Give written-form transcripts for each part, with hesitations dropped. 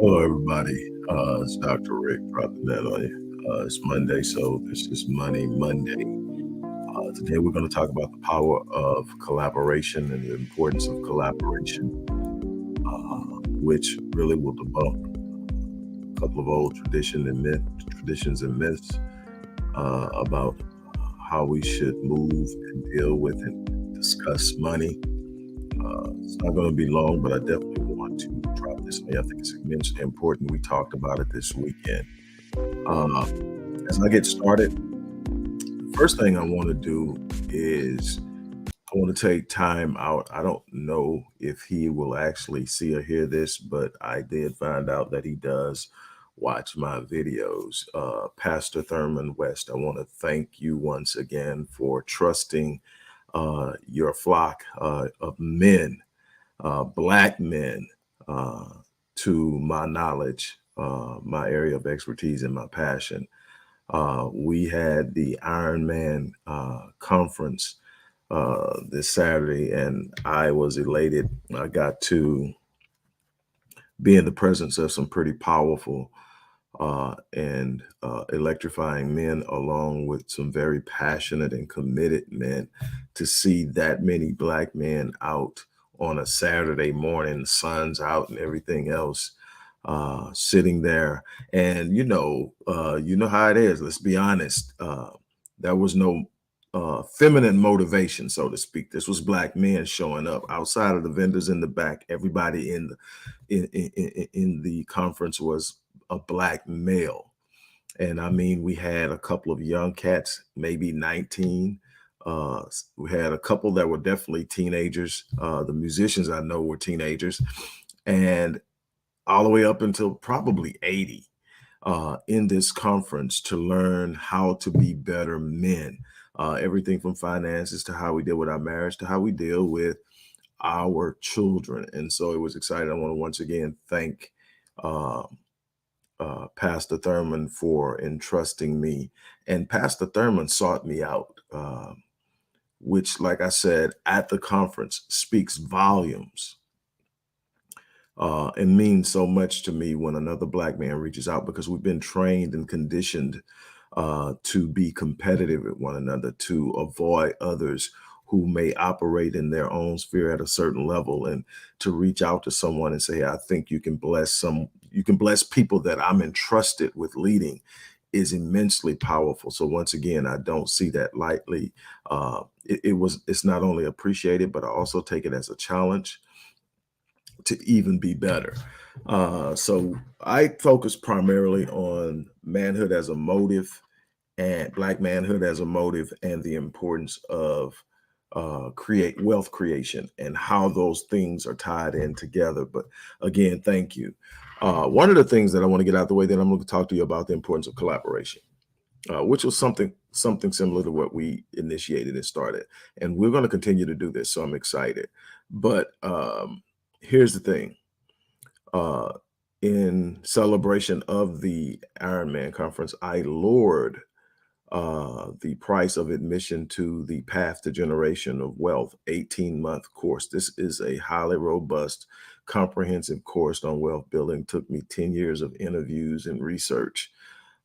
Hello, everybody. It's Dr. Rick dropping that on you. It's Monday, so this is Money Monday. Today, we're going to talk about the power of collaboration and the importance of collaboration, which really will debunk a couple of old traditions and myths about how we should move and deal with and discuss money. It's not going to be long, but I definitely want to drop this on you. I think it's immensely important. We talked about it this weekend. As I get started, the first thing I want to do is I want to take time out. I don't know if he will actually see or hear this, but I did find out that he does watch my videos. Pastor Thurman West, I want to thank you once again for trusting your flock of men, Black men, to my knowledge, my area of expertise, and my passion. We had the Iron Man conference this Saturday, and I was elated. I got to be in the presence of some pretty powerful and electrifying men, along with some very passionate and committed men. To see that many Black men out on a Saturday morning, the sun's out and everything else, sitting there, and you know how it is. Let's be honest. There was no feminine motivation, so to speak. This was Black men showing up outside of the vendors in the back. Everybody in the conference was a Black male. And I mean, we had a couple of young cats, maybe 19. We had a couple that were definitely teenagers. The musicians I know were teenagers, and all the way up until probably 80 in this conference to learn how to be better men. Everything from finances to how we deal with our marriage to how we deal with our children. And so it was exciting. I want to once again thank uh, Pastor Thurman for entrusting me. And Pastor Thurman sought me out, which, like I said, at the conference speaks volumes and means so much to me when another Black man reaches out, because we've been trained and conditioned to be competitive with one another, to avoid others who may operate in their own sphere at a certain level, and to reach out to someone and say, I think you can bless people that I'm entrusted with leading, is immensely powerful. So once again, I don't see that lightly. It's not only appreciated, but I also take it as a challenge to even be better. So I focus primarily on manhood as a motive, and Black manhood as a motive, and the importance of create wealth creation and how those things are tied in together. But again, thank you. One of the things that I want to get out of the way, that I'm going to talk to you about, the importance of collaboration, which was something similar to what we initiated and started, and we're going to continue to do this. So I'm excited. But here's the thing. Uh, in celebration of the Iron Man conference, I lowered the price of admission to the Path to Generation of Wealth 18-month course. This is a highly robust, comprehensive course on wealth building. Took me 10 years of interviews and research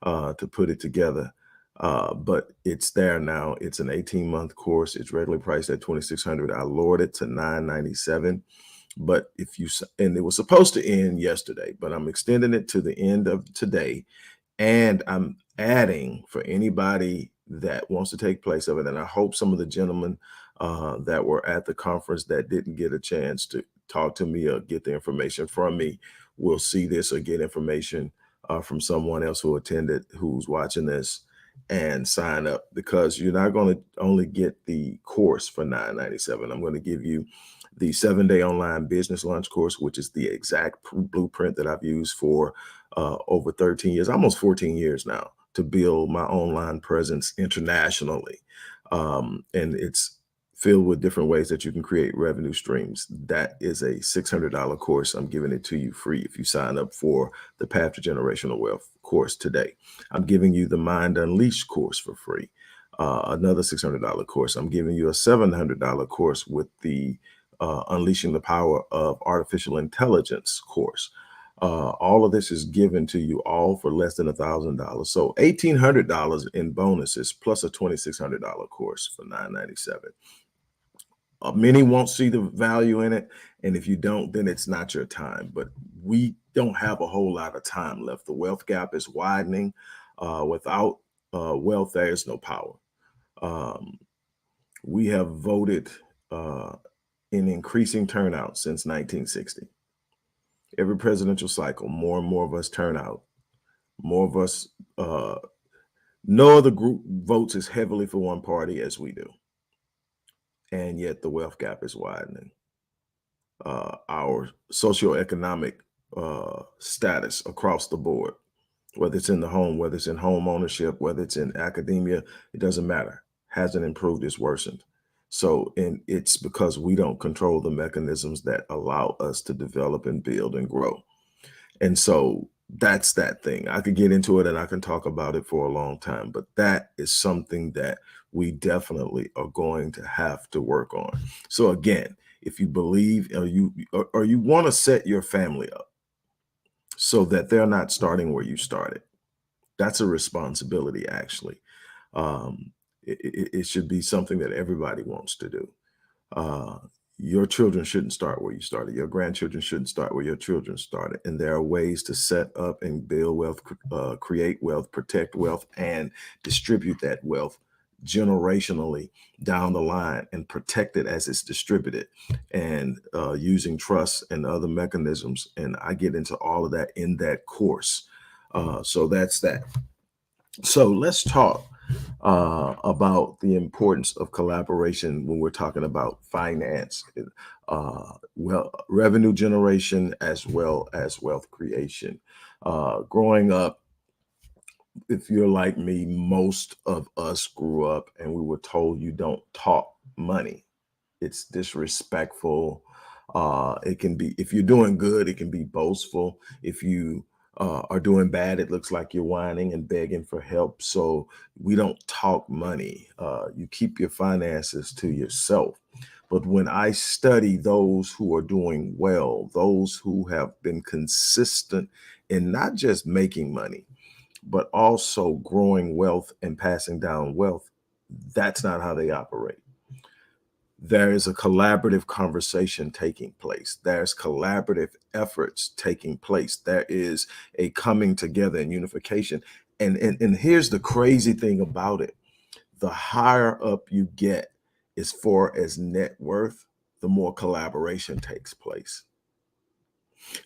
to put it together. But it's there now. It's an 18-month course. It's regularly priced at $2,600. I lowered it to $997. But and it was supposed to end yesterday, but I'm extending it to the end of today. And I'm adding, for anybody that wants to take place of it, and I hope some of the gentlemen that were at the conference that didn't get a chance to talk to me or get the information from me will see this or get information from someone else who attended, who's watching this, and sign up, because you're not going to only get the course for $997. I'm going to give you the 7-day online business launch course, which is the exact blueprint that I've used for over 13 years, almost 14 years now, to build my online presence internationally. And it's filled with different ways that you can create revenue streams. That is a $600 course. I'm giving it to you free if you sign up for the Path to Generational Wealth course today. I'm giving you the Mind Unleashed course for free. Another $600 course. I'm giving you a $700 course with the Unleashing the Power of Artificial Intelligence course. All of this is given to you all for less than $1,000. So $1,800 in bonuses plus a $2,600 course for $997. Many won't see the value in it, and if you don't, then it's not your time. But we don't have a whole lot of time left. The wealth gap is widening. Without wealth, there is no power. Um, we have voted in increasing turnout since 1960. Every presidential cycle, more and more of us turn out. More of us, no other group votes as heavily for one party as we do. And yet the wealth gap is widening. Our socioeconomic status across the board, whether it's in the home, whether it's in home ownership, whether it's in academia, it doesn't matter. Hasn't improved, it's worsened. So, and it's because we don't control the mechanisms that allow us to develop and build and grow. And so that's that thing. I could get into it and I can talk about it for a long time, but that is something that we definitely are going to have to work on. So again, if you believe or you want to set your family up so that they're not starting where you started, that's a responsibility actually. It should be something that everybody wants to do. Uh, your children shouldn't start where you started. Your grandchildren shouldn't start where your children started. And there are ways to set up and build wealth, create wealth, protect wealth, and distribute that wealth generationally down the line and protect it as it's distributed, and using trust and other mechanisms. And I get into all of that in that course. So that's that. So let's talk about the importance of collaboration when we're talking about finance, well, revenue generation as well as wealth creation. Growing up, if you're like me, most of us grew up and we were told you don't talk money. It's disrespectful. It can be, if you're doing good, it can be boastful. If you are doing bad, it looks like you're whining and begging for help. So we don't talk money. You keep your finances to yourself. But when I study those who are doing well, those who have been consistent in not just making money, but also growing wealth and passing down wealth, that's not how they operate. There is a collaborative conversation taking place. There's collaborative efforts taking place. There is a coming together and unification. And here's the crazy thing about it. The higher up you get as far as net worth, the more collaboration takes place.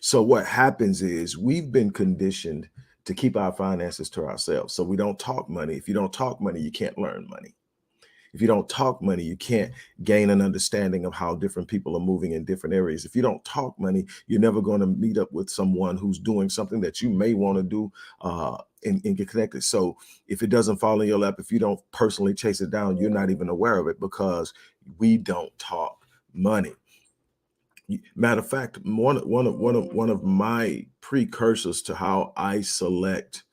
So what happens is we've been conditioned to keep our finances to ourselves. So we don't talk money. If you don't talk money, you can't learn money. If you don't talk money, you can't gain an understanding of how different people are moving in different areas. If you don't talk money, you're never going to meet up with someone who's doing something that you may want to do and get connected. So if it doesn't fall in your lap, if you don't personally chase it down, you're not even aware of it because we don't talk money. Matter of fact, one of my precursors to how I select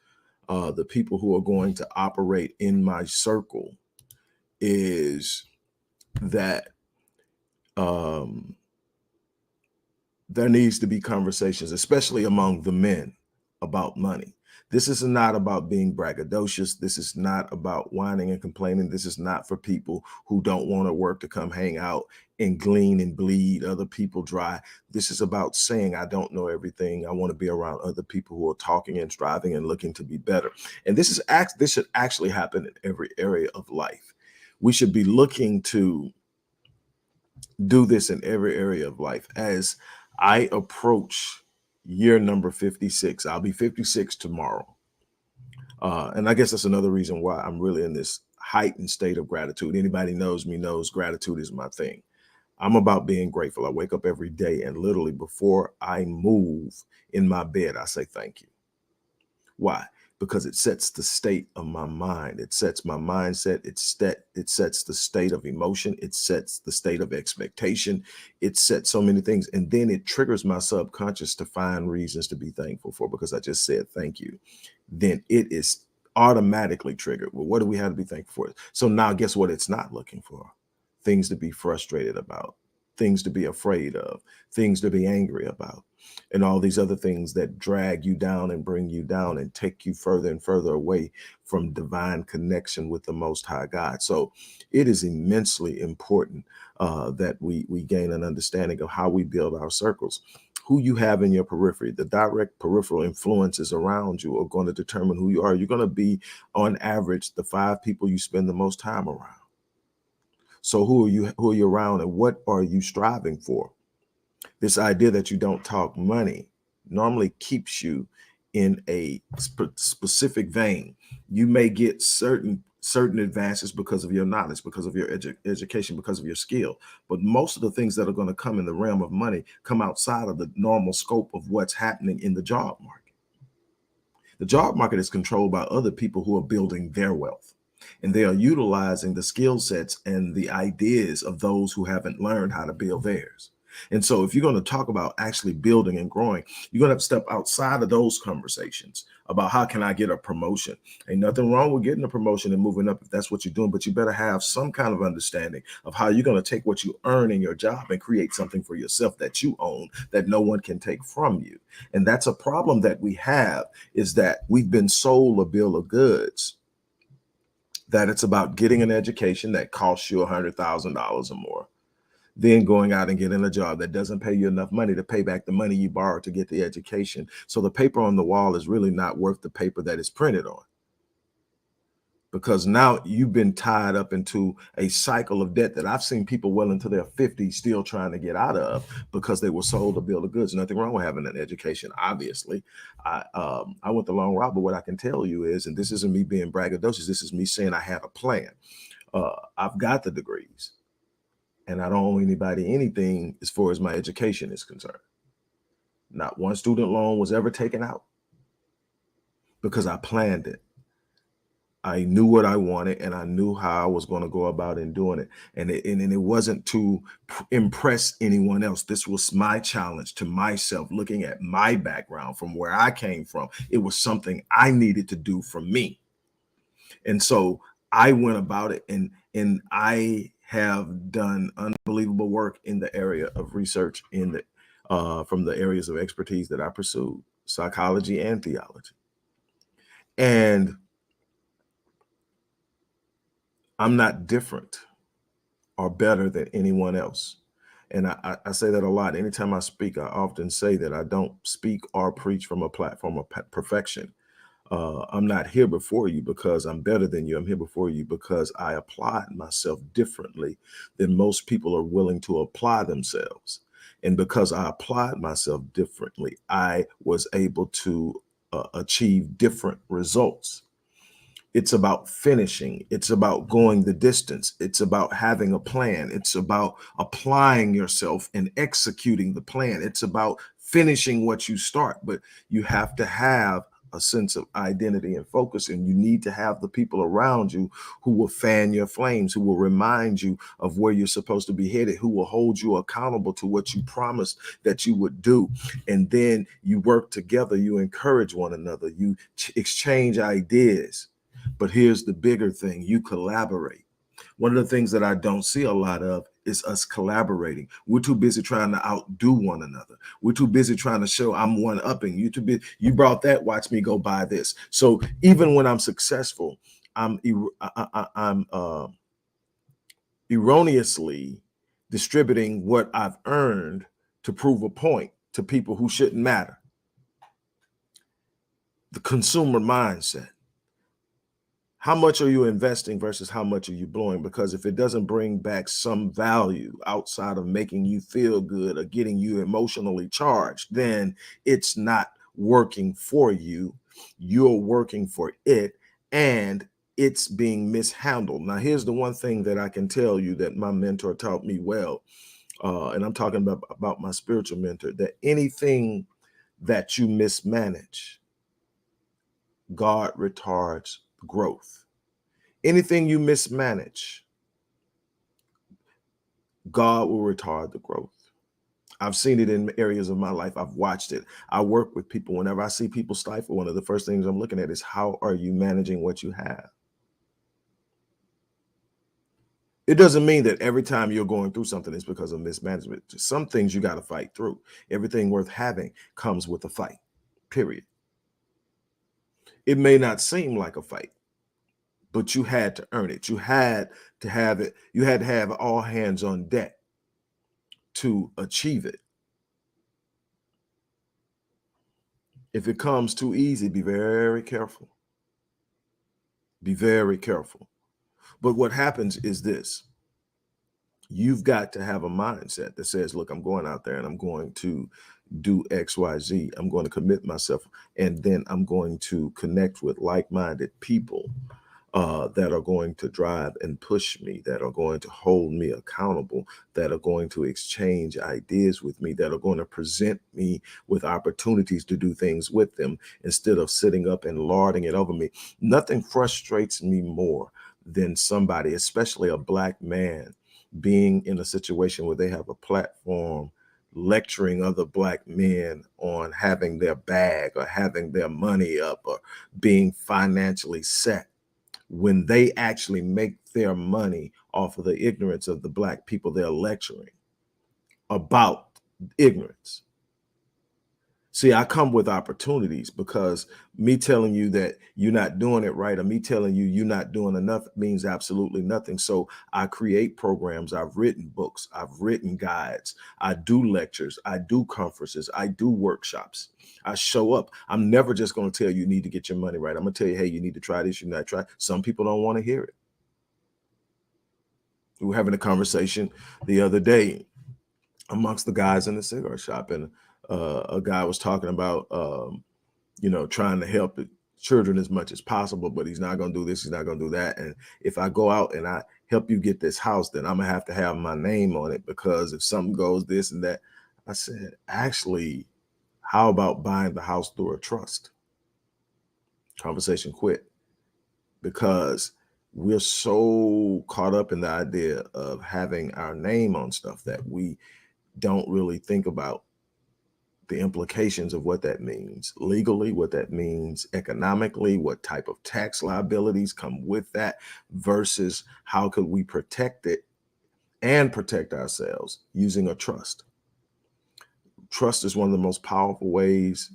the people who are going to operate in my circle is that um, there needs to be conversations, especially among the men, about money. This is not about being braggadocious. This is not about whining and complaining. This is not for people who don't want to work to come hang out and glean and bleed other people dry. This is about saying, I don't know everything. I want to be around other people who are talking and striving and looking to be better. And this should actually happen in every area of life. We should be looking to do this in every area of life. As I approach year number 56, I'll be 56 tomorrow. And I guess that's another reason why I'm really in this heightened state of gratitude. Anybody knows me knows gratitude is my thing. I'm about being grateful. I wake up every day and literally before I move in my bed, I say thank you. Why? Because it sets the state of my mind. It sets my mindset. It sets the state of emotion. It sets the state of expectation. It sets so many things. And then it triggers my subconscious to find reasons to be thankful for because I just said thank you. Then it is automatically triggered. Well, what do we have to be thankful for? So now guess what it's not looking for? Things to be frustrated about. things to be afraid of, things to be angry about, and all these other things that drag you down and bring you down and take you further and further away from divine connection with the Most High God. So it is immensely important that we gain an understanding of how we build our circles. Who you have in your periphery, the direct peripheral influences around you are going to determine who you are. You're going to be, on average, the 5 people you spend the most time around. So who are you around, and what are you striving for? This idea that you don't talk money normally keeps you in a specific vein. You may get certain advances because of your knowledge, because of your education, because of your skill. But most of the things that are going to come in the realm of money come outside of the normal scope of what's happening in the job market. The job market is controlled by other people who are building their wealth, and they are utilizing the skill sets and the ideas of those who haven't learned how to build theirs. And so if you're going to talk about actually building and growing, you're going to have to step outside of those conversations about how can I get a promotion. Ain't nothing wrong with getting a promotion and moving up if that's what you're doing, but you better have some kind of understanding of how you're going to take what you earn in your job and create something for yourself that you own, that no one can take from you. And that's a problem that we have, is that we've been sold a bill of goods that it's about getting an education that costs you $100,000 or more, then going out and getting a job that doesn't pay you enough money to pay back the money you borrowed to get the education. So the paper on the wall is really not worth the paper that it's printed on, because now you've been tied up into a cycle of debt that I've seen people well into their 50s still trying to get out of, because they were sold a bill of goods. Nothing wrong with having an education, obviously. I went the long route, but what I can tell you is, and this isn't me being braggadocious, this is me saying I had a plan. I've got the degrees, and I don't owe anybody anything as far as my education is concerned. Not one student loan was ever taken out, because I planned it. I knew what I wanted, and I knew how I was going to go about in doing it. And it wasn't to impress anyone else. This was my challenge to myself, looking at my background from where I came from. It was something I needed to do for me. And so I went about it, and I have done unbelievable work in the area of research in the from the areas of expertise that I pursued, psychology and theology. And I'm not different or better than anyone else. And I say that a lot. Anytime I speak, I often say that I don't speak or preach from a platform of perfection. I'm not here before you because I'm better than you. I'm here before you because I applied myself differently than most people are willing to apply themselves. And because I applied myself differently, I was able to achieve different results. It's about finishing. It's about going the distance. It's about having a plan. It's about applying yourself and executing the plan. It's about finishing what you start. But you have to have a sense of identity and focus, and you need to have the people around you who will fan your flames, who will remind you of where you're supposed to be headed, who will hold you accountable to what you promised that you would do. And then you work together, you encourage one another, you exchange ideas. But here's the bigger thing: you collaborate. One of the things that I don't see a lot of is us collaborating. We're too busy trying to outdo one another. We're too busy trying to show I'm one upping. You too busy. You brought that. Watch me go buy this. So even when I'm successful, I'm erroneously distributing what I've earned to prove a point to people who shouldn't matter. The consumer mindset. How much are you investing versus how much are you blowing? Because if it doesn't bring back some value outside of making you feel good or getting you emotionally charged, then it's not working for you. You're working for it, and it's being mishandled. Now, here's the one thing that I can tell you that my mentor taught me well, and I'm talking about my spiritual mentor, that anything that you mismanage, God retards growth. Anything you mismanage, God will retard the growth. I've seen it in areas of my life. I've watched it. I work with people. Whenever I see people stifle, one of the first things I'm looking at is, how are you managing what you have? It doesn't mean that every time you're going through something it's because of mismanagement. Some things you got to fight through. Everything worth having comes with a fight, period. It may not seem like a fight, but you had to earn it. You had to have it. You had to have all hands on deck to achieve it. If it comes too easy, be very careful. Be very careful. But what happens is this: you've got to have a mindset that says, look, I'm going out there and I'm going to do XYZ. I'm going to commit myself, and then I'm going to connect with like-minded people that are going to drive and push me, that are going to hold me accountable, that are going to exchange ideas with me, that are going to present me with opportunities to do things with them instead of sitting up and lording it over me. Nothing frustrates me more than somebody, especially a Black man, being in a situation where they have a platform lecturing other Black men on having their bag or having their money up or being financially set, when they actually make their money off of the ignorance of the Black people they're lecturing about ignorance. See, I come with opportunities because me telling you that you're not doing it right or me telling you you're not doing enough means absolutely nothing. So I create programs, I've written books, I've written guides, I do lectures, I do conferences, I do workshops. I show up. I'm never just going to tell you need to get your money right. I'm going to tell you, hey, you need to try this, you need to try. Some people don't want to hear it. We were having a conversation the other day amongst the guys in the cigar shop, and a guy was talking about trying to help the children as much as possible, but he's not going to do this, he's not going to do that. And if I go out and I help you get this house, then I'm gonna have to have my name on it because if something goes this and that. I said, actually, how about buying the house through a trust? Conversation quit, because we're so caught up in the idea of having our name on stuff that we don't really think about the implications of what that means legally, what that means economically, what type of tax liabilities come with that, versus how could we protect it and protect ourselves using a trust. Trust is one of the most powerful ways.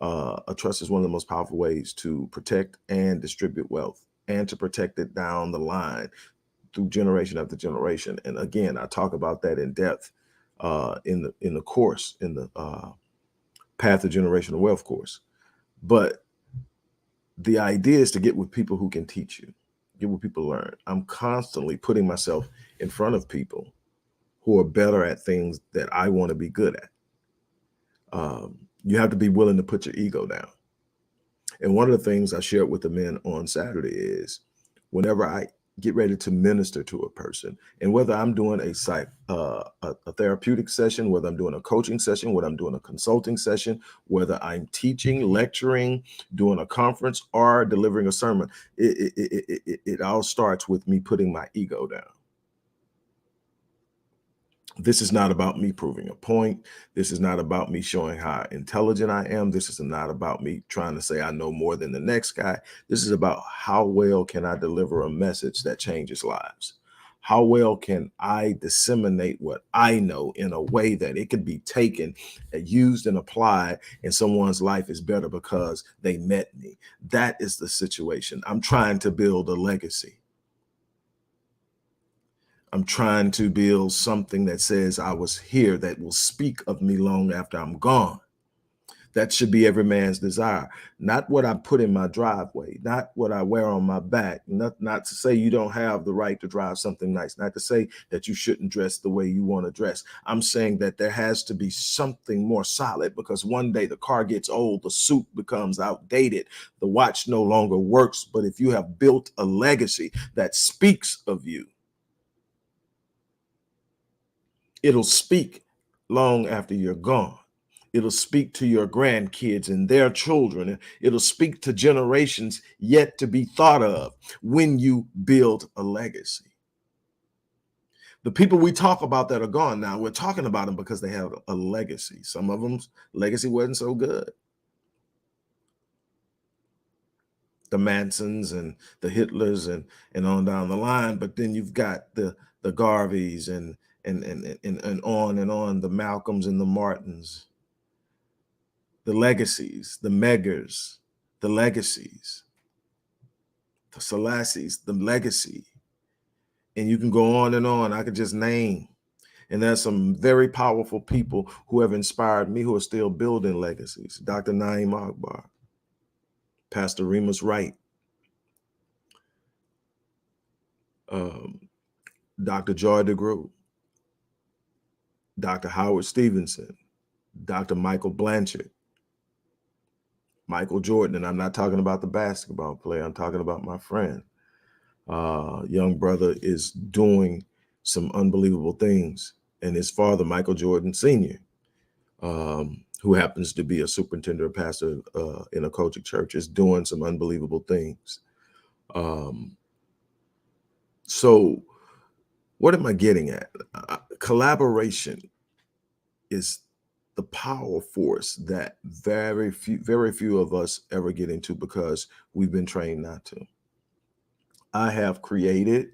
A trust is one of the most powerful ways to protect and distribute wealth and to protect it down the line through generation after generation. And again, I talk about that in depth in the course, in the Path to Generational Wealth course. But the idea is to get with people who can teach you, get what people learn. I'm constantly putting myself in front of people who are better at things that I want to be good at. You have to be willing to put your ego down. And one of the things I shared with the men on Saturday is whenever I get ready to minister to a person, and whether I'm doing a therapeutic session, whether I'm doing a coaching session, whether I'm doing a consulting session, whether I'm teaching, lecturing, doing a conference, or delivering a sermon, it all starts with me putting my ego down. This is not about me proving a point. This is not about me showing how intelligent I am. This is not about me trying to say I know more than the next guy. This is about how well can I deliver a message that changes lives? How well can I disseminate what I know in a way that it can be taken, used, and applied, and someone's life is better because they met me? That is the situation. I'm trying to build a legacy. I'm trying to build something that says I was here, that will speak of me long after I'm gone. That should be every man's desire. Not what I put in my driveway, not what I wear on my back, not to say you don't have the right to drive something nice, not to say that you shouldn't dress the way you want to dress. I'm saying that there has to be something more solid, because one day the car gets old, the suit becomes outdated, the watch no longer works. But if you have built a legacy that speaks of you, it'll speak long after you're gone. It'll speak to your grandkids and their children. It'll speak to generations yet to be thought of when you build a legacy. The people we talk about that are gone now, we're talking about them because they have a legacy. Some of them's legacy wasn't so good. The Mansons and the Hitlers and on down the line. But then you've got the the Garveys and on, the Malcolms and the Martins, the legacies, the Meggers, the legacies, the Selassies, the legacy. And you can go on and on. I could just name. And there's some very powerful people who have inspired me who are still building legacies. Dr. Naeem Akbar, Pastor Remus Wright, Dr. Joy DeGroot, Dr. Howard Stevenson, Dr. Michael Blanchard, Michael Jordan. And I'm not talking about the basketball player. I'm talking about my friend. Young brother is doing some unbelievable things. And his father, Michael Jordan Sr., who happens to be a superintendent or pastor in a Kojic church, is doing some unbelievable things. So what am I getting at? Collaboration is the power force that very few of us ever get into because we've been trained not to. I have created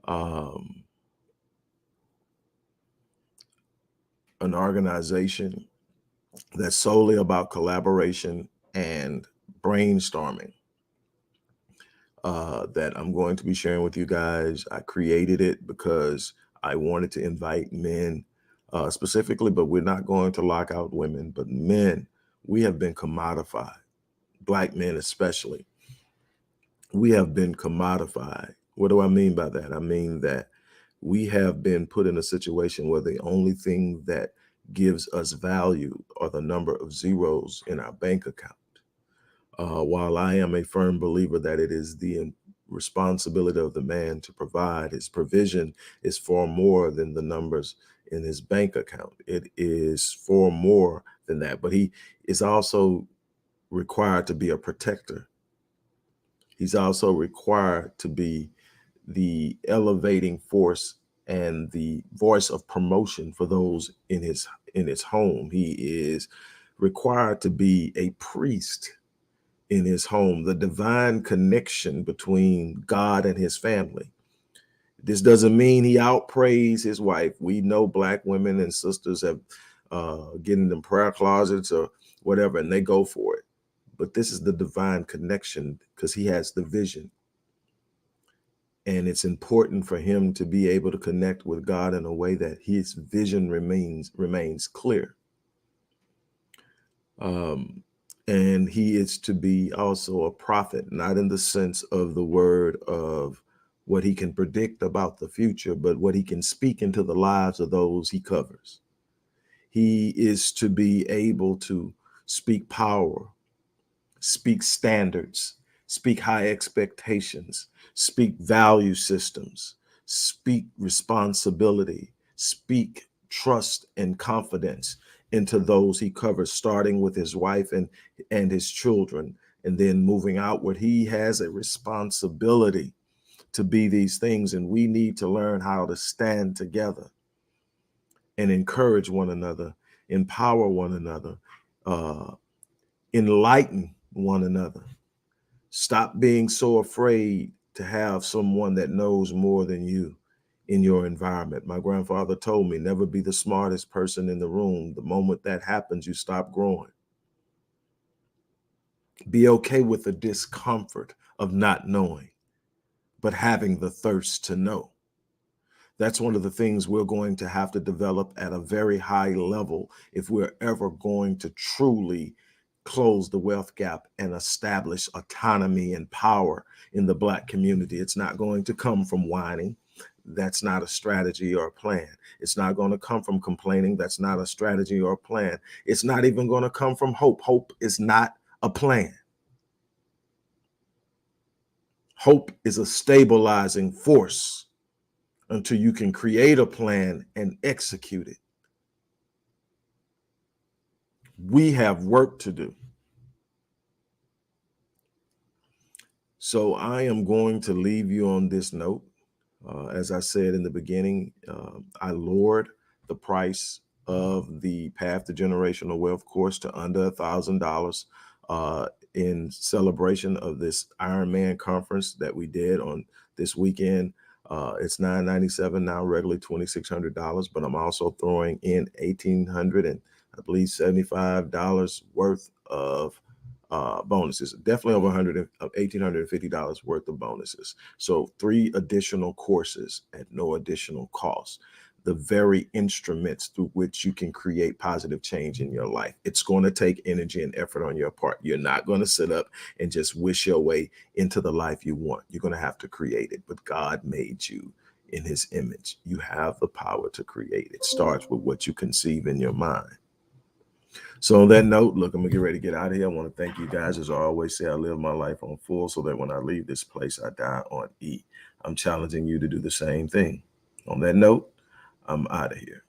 an organization that's solely about collaboration and brainstorming that I'm going to be sharing with you guys. I created it because I wanted to invite men specifically, but we're not going to lock out women, but men. We have been commodified, Black men especially. We have been commodified. What do I mean by that? I mean that we have been put in a situation where the only thing that gives us value are the number of zeros in our bank account. While I am a firm believer that it is the responsibility of the man to provide, his provision is far more than the numbers in his bank account. It is far more than that, but he is also required to be a protector. He's also required to be the elevating force and the voice of promotion for those in his home. He is required to be a priest in his home, the divine connection between God and his family. This doesn't mean he outprays his wife. We know Black women and sisters have get in them prayer closets or whatever, and they go for it. But this is the divine connection because he has the vision. And it's important for him to be able to connect with God in a way that his vision remains clear. And he is to be also a prophet, not in the sense of the word of what he can predict about the future, but what he can speak into the lives of those he covers. He is to be able to speak power, speak standards, speak high expectations, speak value systems, speak responsibility, speak trust and confidence into those he covers, starting with his wife and his children, and then moving outward. He has a responsibility to be these things, and we need to learn how to stand together and encourage one another, empower one another, enlighten one another. Stop being so afraid to have someone that knows more than you in your environment. My grandfather told me, never be the smartest person in the room. The moment that happens, you stop growing. Be okay with the discomfort of not knowing, but having the thirst to know. That's one of the things we're going to have to develop at a very high level if we're ever going to truly close the wealth gap and establish autonomy and power in the Black community. It's not going to come from whining. That's not a strategy or a plan. It's not going to come from complaining. That's not a strategy or a plan. It's not even going to come from hope. Hope is not a plan. Hope is a stabilizing force until you can create a plan and execute it. We have work to do. So I am going to leave you on this note. As I said in the beginning, I lowered the price of the Path to Generational Wealth course to under $1,000 in celebration of this Ironman conference that we did on this weekend. It's $997 now, regularly $2,600, but I'm also throwing in $1,800 and I believe $75 worth of bonuses. Definitely over $1,850 worth of bonuses. So 3 additional courses at no additional cost. The very instruments through which you can create positive change in your life. It's going to take energy and effort on your part. You're not going to sit up and just wish your way into the life you want. You're going to have to create it. But God made you in his image. You have the power to create. It starts with what you conceive in your mind. So on that note, look, I'm gonna get ready to get out of here. I want to thank you guys. As I always say, I live my life on full so that when I leave this place, I die on E. I'm challenging you to do the same thing. On that note, I'm out of here.